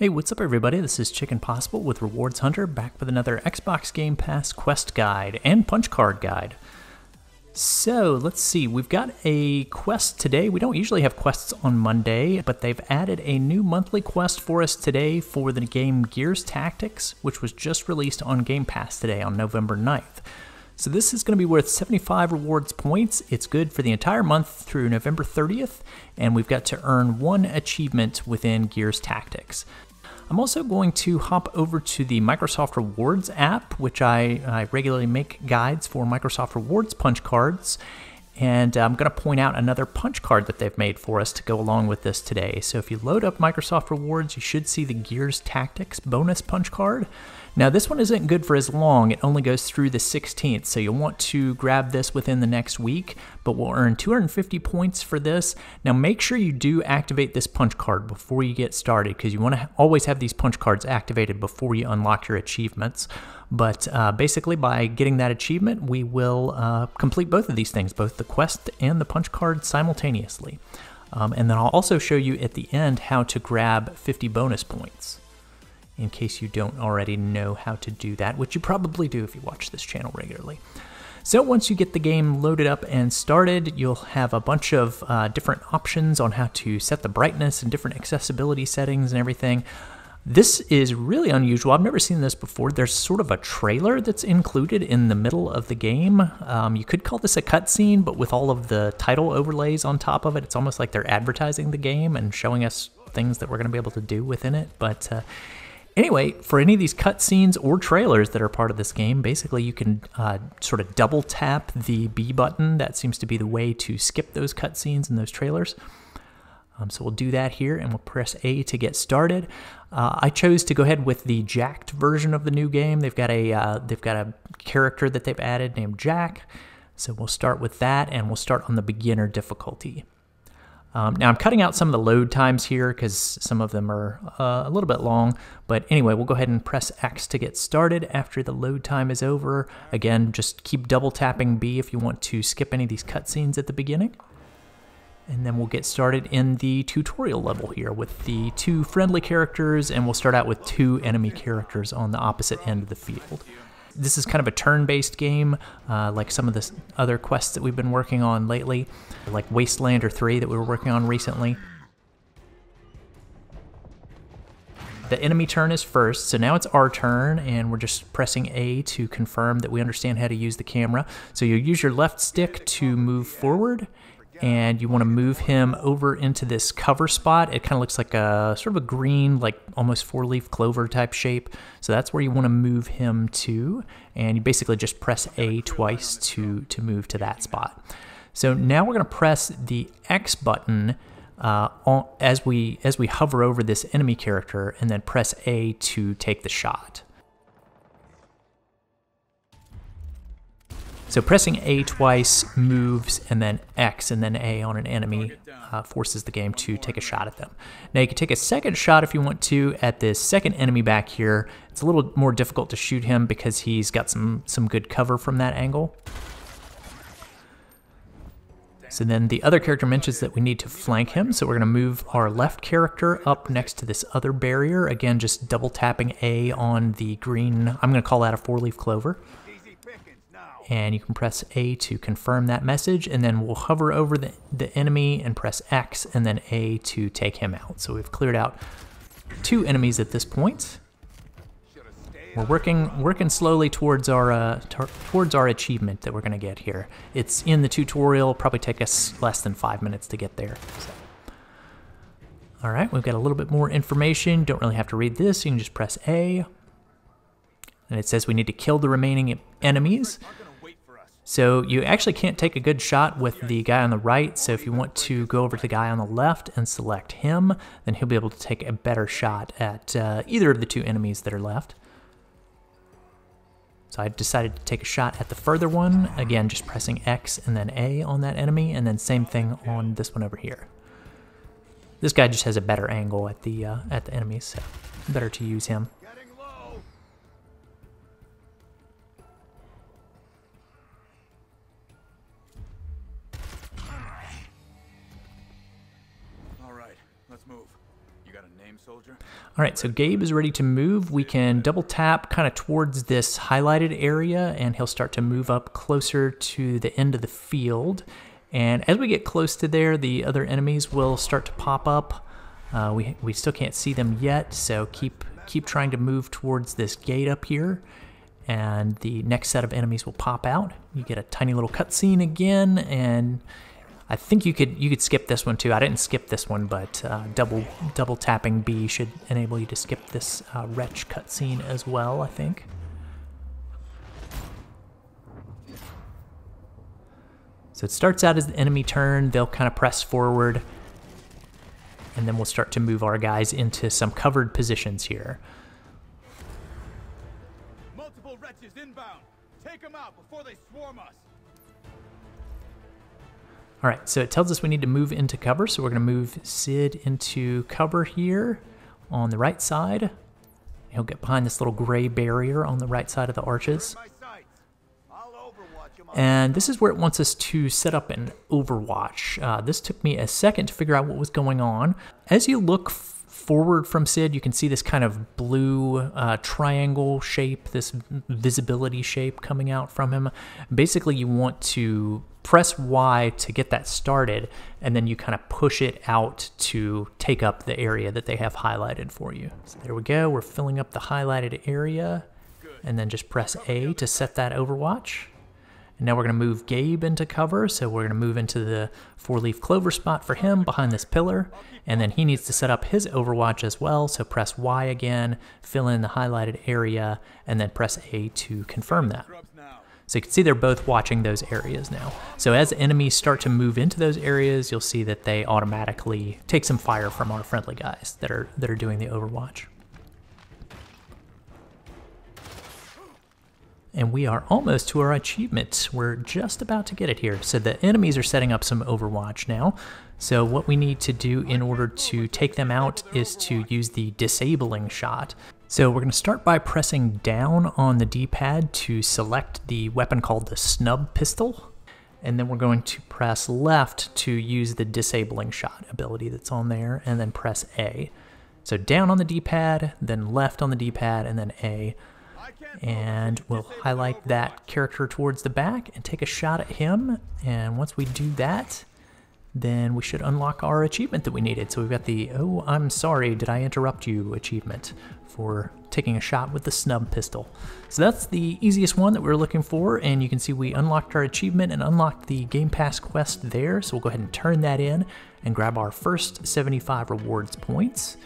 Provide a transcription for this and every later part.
Hey, what's up everybody? This is Chicken Possible with Rewards Hunter, back with another Xbox Game Pass quest guide and punch card guide. So, let's see, we've got a quest today. We don't usually have quests on Monday, but they've added a new monthly quest for us today for the game Gears Tactics, which was just released on Game Pass today on November 9th. So this is going to be worth 75 rewards points. It's good for the entire month through November 30th, and we've got to earn one achievement within Gears Tactics. I'm also going to hop over to the Microsoft Rewards app, which I regularly make guides for Microsoft Rewards punch cards, and I'm going to point out another punch card that they've made for us to go along with this today. So if you load up Microsoft Rewards, you should see the Gears Tactics bonus punch card. Now this one isn't good for as long, it only goes through the 16th, so you'll want to grab this within the next week, but we'll earn 250 points for this. Now make sure you do activate this punch card before you get started, because you want to always have these punch cards activated before you unlock your achievements. But basically by getting that achievement, we will complete both of these things, both the quest and the punch card simultaneously. And then I'll also show you at the end how to grab 50 bonus points, in case you don't already know how to do that, which you probably do if you watch this channel regularly. So once you get the game loaded up and started, you'll have a bunch of different options on how to set the brightness and different accessibility settings and everything. This is really unusual. I've never seen this before. There's sort of a trailer that's included in the middle of the game. You could call this a cutscene, but with all of the title overlays on top of it, it's almost like they're advertising the game and showing us things that we're going to be able to do within it. But anyway, for any of these cutscenes or trailers that are part of this game, basically you can sort of double tap the B button. That seems to be the way to skip those cutscenes and those trailers. So we'll do that here, and we'll press A to get started. I chose to go ahead with the jacked version of the new game. They've got a character that they've added named Jack. So we'll start with that, and we'll start on the beginner difficulty. Now I'm cutting out some of the load times here because some of them are a little bit long, but anyway, we'll go ahead and press X to get started after the load time is over. Again, just keep double tapping B if you want to skip any of these cutscenes at the beginning. And then we'll get started in the tutorial level here with the two friendly characters, and we'll start out with two enemy characters on the opposite end of the field. This is kind of a turn-based game, like some of the other quests that we've been working on lately, like Wastelander 3 that we were working on recently. The enemy turn is first, so now it's our turn, and we're just pressing A to confirm that we understand how to use the camera. So you'll use your left stick to move forward, and you want to move him over into this cover spot. It kind of looks like a sort of a green, like almost four-leaf clover type shape. So that's where you want to move him to, and you basically just press A twice to move to that spot. So now we're going to press the X button as we hover over this enemy character, and then press A to take the shot. So pressing A twice moves, and then X and then A on an enemy forces the game to take a shot at them. Now you can take a second shot if you want to at this second enemy back here. It's a little more difficult to shoot him because he's got some good cover from that angle. So then the other character mentions that we need to flank him, so we're going to move our left character up next to this other barrier. Again, just double tapping A on the green, I'm going to call that a four-leaf clover. And you can press A to confirm that message, and then we'll hover over the enemy and press X and then A to take him out. So we've cleared out two enemies at this point. We're working slowly towards our achievement that we're going to get here. It's in the tutorial, probably take us less than 5 minutes to get there. So. All right, we've got a little bit more information. Don't really have to read this. You can just press A. And it says we need to kill the remaining enemies. So you actually can't take a good shot with the guy on the right, so if you want to go over to the guy on the left and select him, then he'll be able to take a better shot at either of the two enemies that are left. So I decided to take a shot at the further one, again just pressing X and then A on that enemy, and then same thing on this one over here. This guy just has a better angle at the enemies, so better to use him. Let's move. You got a name, soldier. All right, so Gabe is ready to move. We can double tap kind of towards this highlighted area, and he'll start to move up closer to the end of the field. And as we get close to there, the other enemies will start to pop up. We still can't see them yet, so keep trying to move towards this gate up here, and the next set of enemies will pop out. You get a tiny little cutscene again, and I think you could skip this one too. I didn't skip this one, but double tapping B should enable you to skip this Wretch cutscene as well, I think. So it starts out as the enemy turn. They'll kind of press forward, and then we'll start to move our guys into some covered positions here. Multiple wretches inbound. Take them out before they swarm us. All right, so it tells us we need to move into cover, so we're going to move Sid into cover here on the right side. He'll get behind this little gray barrier on the right side of the arches. And this is where it wants us to set up an Overwatch. This took me a second to figure out what was going on. As you look forward from Sid, you can see this kind of blue triangle shape, this visibility shape coming out from him. Basically, you want to press Y to get that started, and then you kind of push it out to take up the area that they have highlighted for you. So there we go. We're filling up the highlighted area, and then just press A to set that Overwatch. And now we're going to move Gabe into cover, so we're going to move into the 4-leaf clover spot for him behind this pillar, and then he needs to set up his Overwatch as well, so press Y again, fill in the highlighted area, and then press A to confirm that. So you can see they're both watching those areas now. So as enemies start to move into those areas, you'll see that they automatically take some fire from our friendly guys that are doing the Overwatch. And we are almost to our achievement. We're just about to get it here. So the enemies are setting up some Overwatch now. So what we need to do in order to take them out is to use the disabling shot. So we're going to start by pressing down on the D-pad to select the weapon called the snub pistol. And then we're going to press left to use the disabling shot ability that's on there, and then press A. So down on the D-pad, then left on the D-pad, and then A. And we'll highlight that character towards the back and take a shot at him. And once we do that, then we should unlock our achievement that we needed. So we've got the "Oh, I'm sorry, did I interrupt you" achievement for taking a shot with the snub pistol. So that's the easiest one that we were looking for, and you can see we unlocked our achievement and unlocked the Game Pass quest there. So we'll go ahead and turn that in and grab our first 75 rewards points.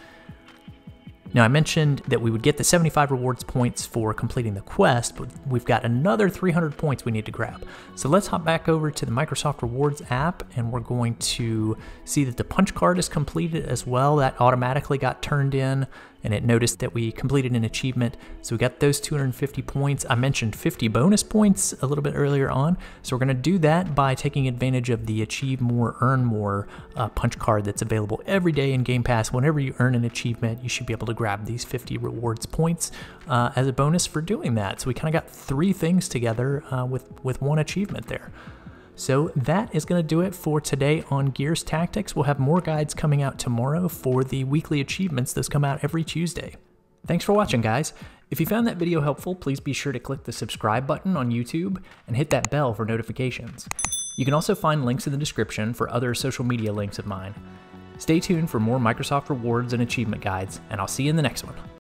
Now, I mentioned that we would get the 75 rewards points for completing the quest, but we've got another 300 points we need to grab. So let's hop back over to the Microsoft Rewards app, and we're going to see that the punch card is completed as well. That automatically got turned in, and it noticed that we completed an achievement. So we got those 250 points. I mentioned 50 bonus points a little bit earlier on. So we're going to do that by taking advantage of the Achieve More, Earn More punch card that's available every day in Game Pass. Whenever you earn an achievement, you should be able to grab these 50 rewards points as a bonus for doing that. So we kind of got 3 things together with one achievement there. So that is going to do it for today on Gears Tactics. We'll have more guides coming out tomorrow for the weekly achievements. Those come out every Tuesday. Thanks for watching, guys. If you found that video helpful, please be sure to click the subscribe button on YouTube and hit that bell for notifications. You can also find links in the description for other social media links of mine. Stay tuned for more Microsoft Rewards and achievement guides, and I'll see you in the next one.